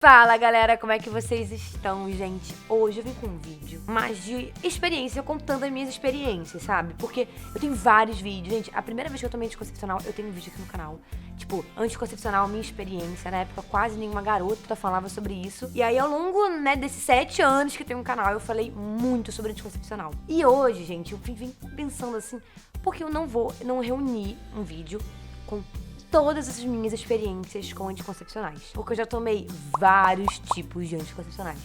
Fala galera, como é que vocês estão, gente? Hoje eu vim com um vídeo mais de experiência, contando as minhas experiências, sabe? Porque eu tenho vários vídeos, gente. A primeira vez que eu tomei anticoncepcional, eu tenho um vídeo aqui no canal. Tipo, anticoncepcional, minha experiência. Na época, quase nenhuma garota falava sobre isso. E aí, ao longo, né, desses 7 anos que eu tenho um canal, eu falei muito sobre anticoncepcional. E hoje, gente, eu vim pensando assim, porque eu não reuni um vídeo com todas as minhas experiências com anticoncepcionais. Porque eu já tomei vários tipos de anticoncepcionais.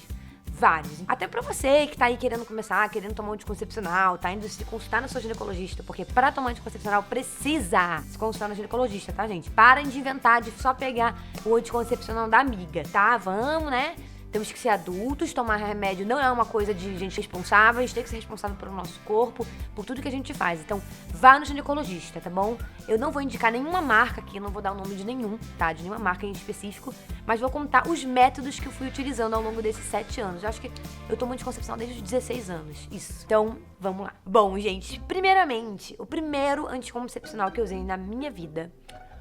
Vários. Até pra você que tá aí querendo começar, querendo tomar um anticoncepcional, tá indo se consultar no seu ginecologista, porque pra tomar anticoncepcional precisa se consultar no ginecologista, tá, gente? Parem de inventar, de só pegar o anticoncepcional da amiga, tá? Vamos, né? Temos que ser adultos, tomar remédio não é uma coisa de gente responsável, a gente tem que ser responsável pelo nosso corpo, por tudo que a gente faz. Então, vá no ginecologista, tá bom? Eu não vou indicar nenhuma marca aqui, eu não vou dar o nome de nenhum, tá? De nenhuma marca em específico, mas vou contar os métodos que eu fui utilizando ao longo desses 7 anos. Eu acho que eu tomo anticoncepção desde os 16 anos, isso. Então, vamos lá. Bom, gente, primeiramente, o primeiro anticoncepcional que eu usei na minha vida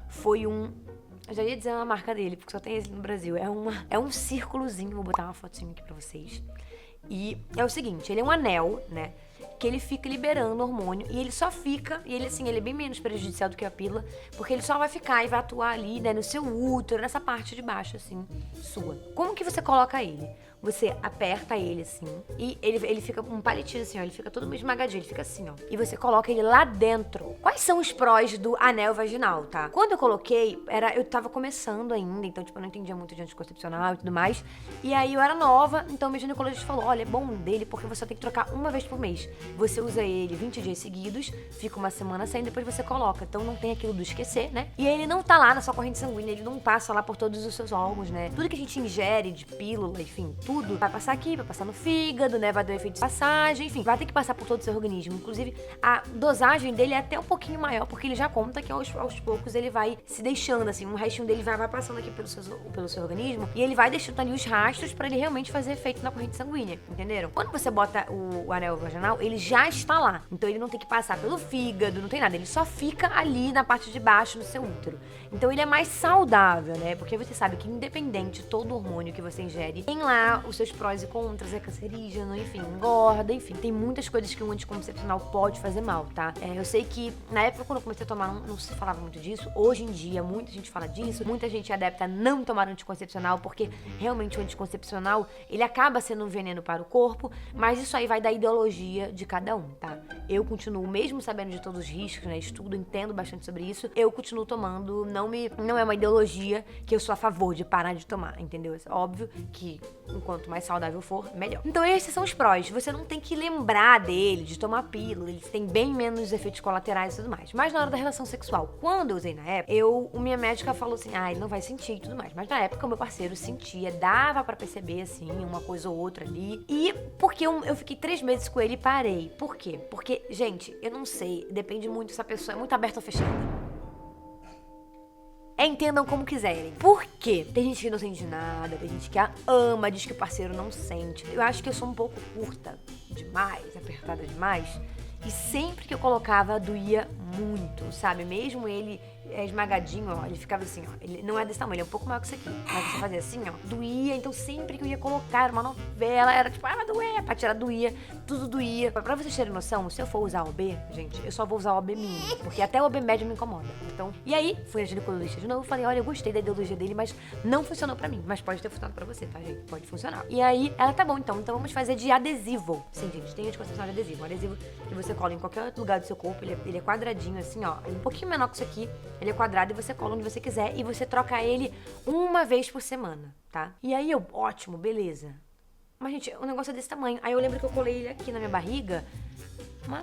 foi eu já ia dizer uma marca dele, porque só tem esse no Brasil. É um círculozinho, vou botar uma fotinha aqui pra vocês. E é o seguinte, ele é um anel, né? Que ele fica liberando hormônio e ele só fica, e ele assim, ele é bem menos prejudicial do que a pílula, porque ele só vai ficar e vai atuar ali, né, no seu útero, nessa parte de baixo, assim, sua. Como que você coloca ele? Você aperta ele assim, e ele fica um palitinho assim, ó, ele fica todo meio esmagadinho, ele fica assim, ó. E você coloca ele lá dentro. Quais são os prós do anel vaginal, tá? Quando eu coloquei, eu tava começando ainda, então, tipo, eu não entendia muito de anticoncepcional e tudo mais. E aí eu era nova, então meu ginecologista falou, olha, é bom dele porque você tem que trocar uma vez por mês. Você usa ele 20 dias seguidos, fica uma semana sem, depois você coloca. Então não tem aquilo do esquecer, né? E ele não tá lá na sua corrente sanguínea, ele não passa lá por todos os seus órgãos, né? Tudo que a gente ingere de pílula, enfim, tudo vai passar aqui, vai passar no fígado, né? Vai dar efeito de passagem, enfim, vai ter que passar por todo o seu organismo. Inclusive, a dosagem dele é até um pouquinho maior, porque ele já conta que aos poucos ele vai se deixando, assim, um restinho dele vai passando aqui pelo seu organismo, e ele vai deixando ali os rastros pra ele realmente fazer efeito na corrente sanguínea, entenderam? Quando você bota o anel vaginal, ele já está lá. Então ele não tem que passar pelo fígado, não tem nada. Ele só fica ali na parte de baixo do seu útero. Então ele é mais saudável, né? Porque você sabe que independente de todo hormônio que você ingere, tem lá os seus prós e contras, é cancerígeno, enfim, engorda, enfim. Tem muitas coisas que um anticoncepcional pode fazer mal, tá? Eu sei que na época quando eu comecei a tomar, não se falava muito disso. Hoje em dia, muita gente fala disso. Muita gente é adepta a não tomar anticoncepcional, porque realmente o anticoncepcional, ele acaba sendo um veneno para o corpo, mas isso aí vai da ideologia de cada um, tá? Eu continuo, mesmo sabendo de todos os riscos, né? Estudo, entendo bastante sobre isso. Eu continuo tomando, não é uma ideologia que eu sou a favor de parar de tomar, entendeu? É óbvio que quanto mais saudável for, melhor. Então esses são os prós. Você não tem que lembrar dele, de tomar pílula, eles têm bem menos efeitos colaterais e tudo mais. Mas na hora da relação sexual, quando eu usei na época, minha médica falou assim, ele não vai sentir e tudo mais. Mas na época o meu parceiro sentia, dava pra perceber assim, uma coisa ou outra ali. E porque eu fiquei 3 meses com ele e parei. Por quê? Porque, gente, eu não sei, depende muito se a pessoa é muito aberta ou fechada. Entendam como quiserem. Por quê? Tem gente que não sente nada, tem gente que a ama, diz que o parceiro não sente. Eu acho que eu sou um pouco curta demais, apertada demais. E sempre que eu colocava, doía muito, sabe? Mesmo ele esmagadinho, ó, ele ficava assim, ó. Ele não é desse tamanho, ele é um pouco maior que isso aqui. Mas você fazia assim, ó, doía. Então sempre que eu ia colocar uma novela, era tipo, vai doer. Pra tirar, doía. Tudo doía. Pra vocês terem noção, se eu for usar OB, gente, eu só vou usar OB mínimo. Porque até o OB médio me incomoda. Então, e aí, fui a ginecologista de novo, falei, olha, eu gostei da ideologia dele, mas não funcionou pra mim. Mas pode ter funcionado pra você, tá, gente? Pode funcionar. E aí, ela, tá bom, então vamos fazer de adesivo. Sim, gente, tem anticoncepcional de adesivo. Um adesivo que você cola em qualquer outro lugar do seu corpo, ele é quadradinho, assim, ó. Ele é um pouquinho menor que isso aqui. Ele é quadrado e você cola onde você quiser e você troca ele uma vez por semana, tá? E aí ótimo, beleza. Mas, gente, o negócio é desse tamanho. Aí eu lembro que eu colei ele aqui na minha barriga. Mas,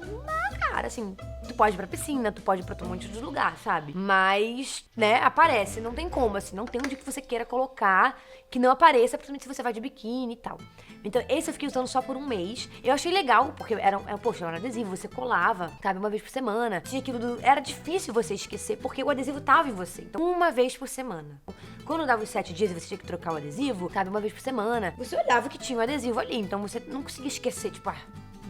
cara, assim, tu pode ir pra piscina, tu pode ir pra um monte de lugar, sabe? Mas, né, aparece, não tem como, assim, não tem onde que você queira colocar que não apareça, principalmente se você vai de biquíni e tal. Então, esse eu fiquei usando só por um mês. Eu achei legal, porque poxa, era um adesivo, você colava, sabe, uma vez por semana. Tinha aquilo era difícil você esquecer, porque o adesivo tava em você. Então, uma vez por semana. Quando dava os 7 dias e você tinha que trocar o adesivo, sabe, uma vez por semana, você olhava que tinha o adesivo ali. Então, você não conseguia esquecer, tipo,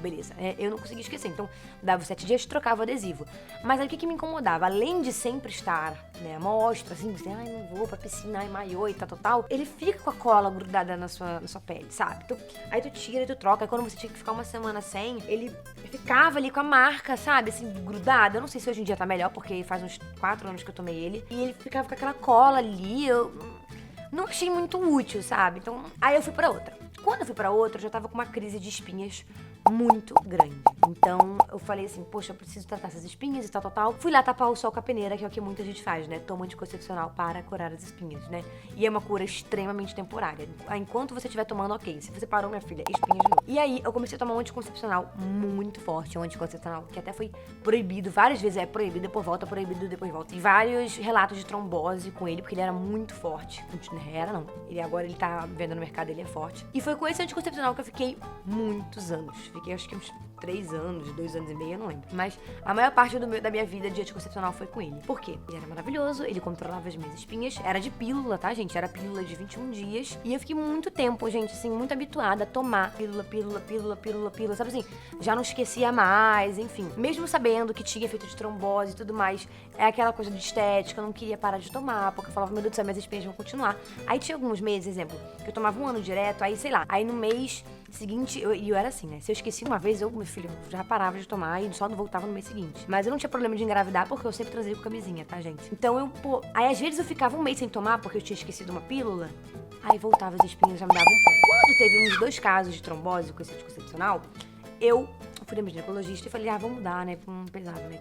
beleza. Eu não conseguia esquecer. Então, dava 7 dias, trocava o adesivo. Mas aí o que me incomodava? Além de sempre estar, né, à mostra, assim, você, ai, não vou pra piscina, ai, maiô e tal, ele fica com a cola grudada na sua pele, sabe? Então, aí tu tira e tu troca. Aí quando você tinha que ficar uma semana sem, ele ficava ali com a marca, sabe? Assim, grudada. Eu não sei se hoje em dia tá melhor, porque faz uns 4 anos que eu tomei ele. E ele ficava com aquela cola ali, eu não achei muito útil, sabe? Então, aí eu fui pra outra. Quando eu fui pra outra, eu já tava com uma crise de espinhas muito grande. Então, eu falei assim, poxa, eu preciso tratar essas espinhas e tal. Fui lá tapar o sol com a peneira, que é o que muita gente faz, né? Toma anticoncepcional para curar as espinhas, né? E é uma cura extremamente temporária. Enquanto você estiver tomando, ok. Se você parou, minha filha, espinhas de novo. E aí, eu comecei a tomar um anticoncepcional muito forte, um anticoncepcional que até foi proibido várias vezes. É proibido, depois volta, proibido, depois volta. E vários relatos de trombose com ele, porque ele era muito forte. Não. Agora ele tá vendo no mercado, ele é forte. E foi com esse anticoncepcional que eu fiquei muitos anos. Fiquei acho que uns 3 anos, 2 anos e meio, eu não lembro. Mas a maior parte da minha vida de anticoncepcional foi com ele. Por quê? Ele era maravilhoso, ele controlava as minhas espinhas. Era de pílula, tá, gente? Era pílula de 21 dias. E eu fiquei muito tempo, gente, assim, muito habituada a tomar pílula. Sabe assim? Já não esquecia mais, enfim. Mesmo sabendo que tinha efeito de trombose e tudo mais, é aquela coisa de estética, eu não queria parar de tomar, porque eu falava, meu Deus do céu, minhas espinhas vão continuar. Aí tinha alguns meses, exemplo, que eu tomava um ano direto, aí, sei lá, aí no mês seguinte, eu era assim, né? Se eu esqueci uma vez, meu filho, já parava de tomar e só não voltava no mês seguinte. Mas eu não tinha problema de engravidar porque eu sempre transei com camisinha, tá, gente? Então aí às vezes eu ficava um mês sem tomar porque eu tinha esquecido uma pílula, aí voltava as espinhas, já me davam um pouco. Quando teve uns 2 casos de trombose com esse anticoncepcional, eu fui na minha ginecologista e falei, vamos mudar, né? Pra um pesado, né?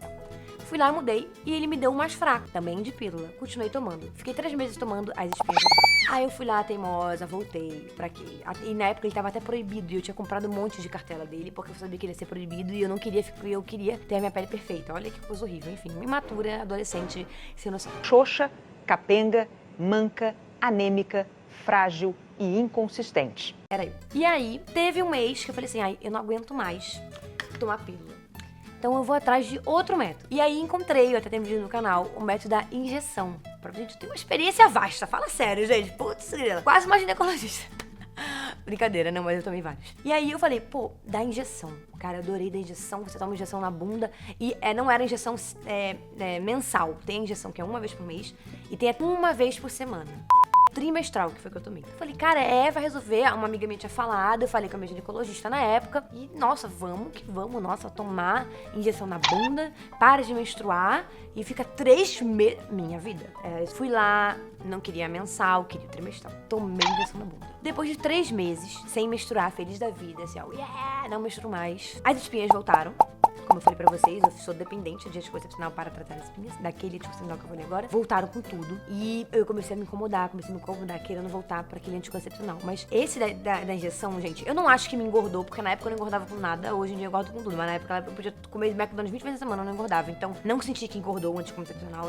Fui lá, mudei, e ele me deu um mais fraco, também de pílula. Continuei tomando. Fiquei 3 meses tomando, as espinhas voltaram. Aí eu fui lá, teimosa, voltei pra quê? E na época ele tava até proibido, e eu tinha comprado um monte de cartela dele, porque eu sabia que ele ia ser proibido, e eu queria ter a minha pele perfeita. Olha que coisa horrível. Enfim, imatura, adolescente, sem noção. Xoxa, capenga, manca, anêmica, frágil e inconsistente. Era eu. E aí, teve um mês que eu falei assim, eu não aguento mais tomar pílula. Então eu vou atrás de outro método. E aí encontrei, eu até tenho vídeo no canal, o método da injeção. Pra gente ter uma experiência vasta. Fala sério, gente. Putz, quase uma ginecologista. Brincadeira, não, mas eu tomei vários. E aí eu falei, da injeção. Cara, eu adorei da injeção. Você toma injeção na bunda. E não era injeção mensal. Tem injeção que é uma vez por mês. E tem uma vez por semana. Trimestral, que foi que eu tomei. Eu falei, cara, vai resolver. Uma amiga minha tinha falado, eu falei com a minha ginecologista na época. E, nossa, vamos, tomar injeção na bunda, para de menstruar e fica 3 meses. Minha vida. Fui lá, não queria mensal, queria trimestral. Tomei injeção na bunda. Depois de 3 meses, sem menstruar, feliz da vida, assim, não menstruo mais. As espinhas voltaram. Como eu falei pra vocês, eu sou dependente de anticoncepcional para tratar as espinhas. Daquele anticoncepcional que eu falei agora. Voltaram com tudo. E eu comecei a me incomodar, querendo voltar pra aquele anticoncepcional. Mas esse da injeção, gente, eu não acho que me engordou, porque na época eu não engordava com nada. Hoje em dia eu engordo com tudo. Mas na época eu podia comer McDonald's 20 vezes a semana, eu não engordava. Então, não senti que engordou o anticoncepcional.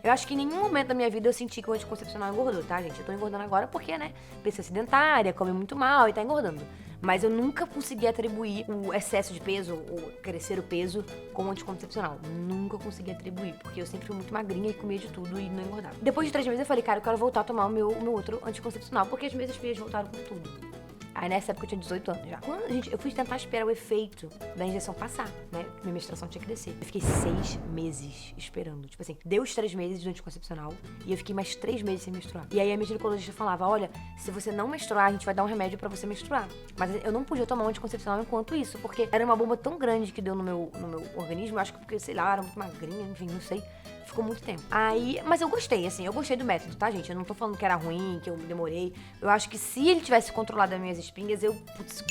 Eu acho que em nenhum momento da minha vida eu senti que o anticoncepcional engordou, tá, gente? Eu tô engordando agora porque, né, pessoa sedentária, come muito mal e tá engordando. Mas eu nunca consegui atribuir o excesso de peso, ou crescer o peso, com o anticoncepcional. Nunca consegui atribuir, porque eu sempre fui muito magrinha e comia de tudo e não engordava. Depois de 3 meses eu falei, cara, eu quero voltar a tomar o meu outro anticoncepcional, porque as minhas espinhas voltaram com tudo. Aí nessa época eu tinha 18 anos já. Quando, eu fui tentar esperar o efeito da injeção passar, né? Minha menstruação tinha que descer. Eu fiquei 6 meses esperando. Tipo assim, deu os 3 meses do anticoncepcional e eu fiquei mais 3 meses sem menstruar. E aí a minha ginecologista falava, olha, se você não menstruar, a gente vai dar um remédio pra você menstruar. Mas eu não podia tomar um anticoncepcional enquanto isso, porque era uma bomba tão grande que deu no meu organismo. Eu acho que porque, sei lá, eu era muito magrinha, enfim, não sei. Ficou muito tempo. Aí, mas eu gostei, assim, eu gostei do método, tá, gente? Eu não tô falando que era ruim, que eu demorei. Eu acho que se ele tivesse controlado as minhas espinhas, eu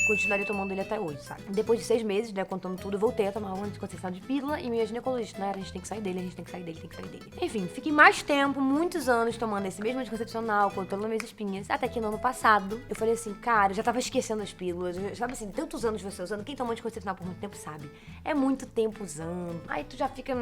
continuaria tomando ele até hoje, sabe? Depois de 6 meses, né, contando tudo, eu voltei a tomar um anticoncepcional de pílula e minha ginecologista, né, a gente tem que sair dele. Enfim, fiquei mais tempo, muitos anos, tomando esse mesmo anticoncepcional, controlando minhas espinhas, até que no ano passado, eu falei assim, cara, eu já tava esquecendo as pílulas, sabe assim, tantos anos você usando, quem toma anticoncepcional por muito tempo sabe, é muito tempo usando, aí tu já fica,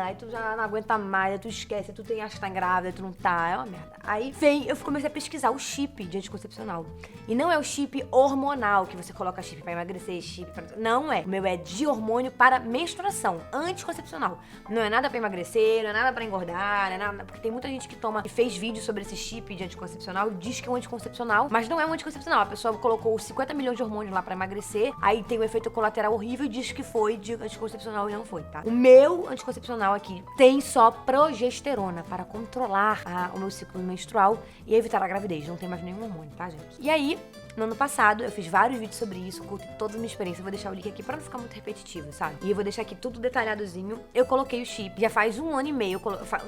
aí tu já não aguenta mais, aí tu esquece, aí tu acha que tá grávida, aí tu não tá, é uma merda. Aí eu comecei a pesquisar o chip de anticoncepcional, e não não é o chip hormonal, que você coloca chip pra emagrecer, chip pra... Não é. O meu é de hormônio para menstruação, anticoncepcional. Não é nada pra emagrecer, não é nada pra engordar, não é nada... Porque tem muita gente que toma e fez vídeo sobre esse chip de anticoncepcional e diz que é um anticoncepcional, mas não é um anticoncepcional. A pessoa colocou 50 milhões de hormônios lá pra emagrecer, aí tem um efeito colateral horrível e diz que foi de anticoncepcional e não foi, tá? O meu anticoncepcional aqui tem só progesterona para controlar o meu ciclo menstrual e evitar a gravidez. Não tem mais nenhum hormônio, tá, gente? E aí, no ano passado, eu fiz vários vídeos sobre isso, contei toda a minha experiência. Eu vou deixar o link aqui pra não ficar muito repetitivo, sabe? E eu vou deixar aqui tudo detalhadozinho. Eu coloquei o chip, já faz 1 ano e meio.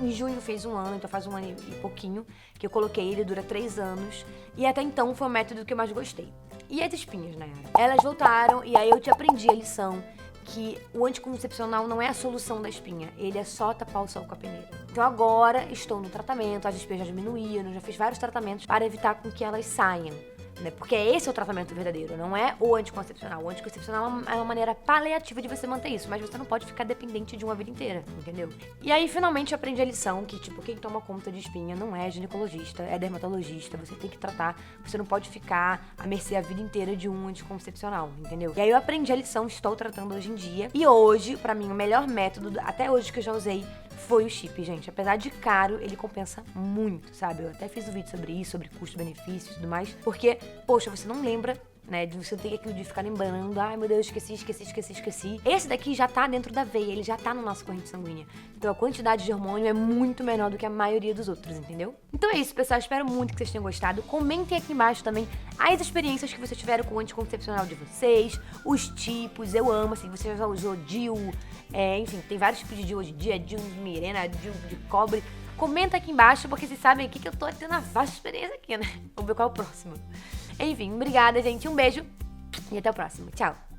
Em junho fez 1 ano, então faz 1 ano e pouquinho que eu coloquei. Ele dura 3 anos. E até então foi o método que eu mais gostei. E as espinhas, né? Elas voltaram e aí eu te aprendi a lição que o anticoncepcional não é a solução da espinha, ele é só tapar o sol com a peneira. Então agora estou no tratamento, as espinhas já diminuíram, já fiz vários tratamentos para evitar com que elas saiam. Né? Porque esse é o tratamento verdadeiro, não é o anticoncepcional. O anticoncepcional é uma maneira paliativa de você manter isso, mas você não pode ficar dependente de uma vida inteira, entendeu? E aí, finalmente, eu aprendi a lição que, tipo, quem toma conta de espinha não é ginecologista, é dermatologista, você tem que tratar, você não pode ficar à mercê a vida inteira de um anticoncepcional, entendeu? E aí eu aprendi a lição, estou tratando hoje em dia, e hoje, pra mim, o melhor método, até hoje que eu já usei, foi o chip, gente. Apesar de caro, ele compensa muito, sabe? Eu até fiz um vídeo sobre isso, sobre custo-benefício e tudo mais. Porque, poxa, você não lembra, né? De você ter aquilo de ficar lembrando. Ai, meu Deus, esqueci. Esse daqui já tá dentro da veia, ele já tá na nossa corrente sanguínea. Então a quantidade de hormônio é muito menor do que a maioria dos outros, entendeu? Então é isso, pessoal. Espero muito que vocês tenham gostado. Comentem aqui embaixo também as experiências que vocês tiveram com o anticoncepcional de vocês, os tipos. Eu amo, assim, você já usou DIU, enfim, tem vários tipos de DIU hoje em dia, DIU de Mirena, DIU de cobre. Comenta aqui embaixo, porque vocês sabem aqui que eu tô tendo uma vasta experiência aqui, né? Vamos ver qual é o próximo. Enfim, obrigada, gente. Um beijo e até o próximo. Tchau!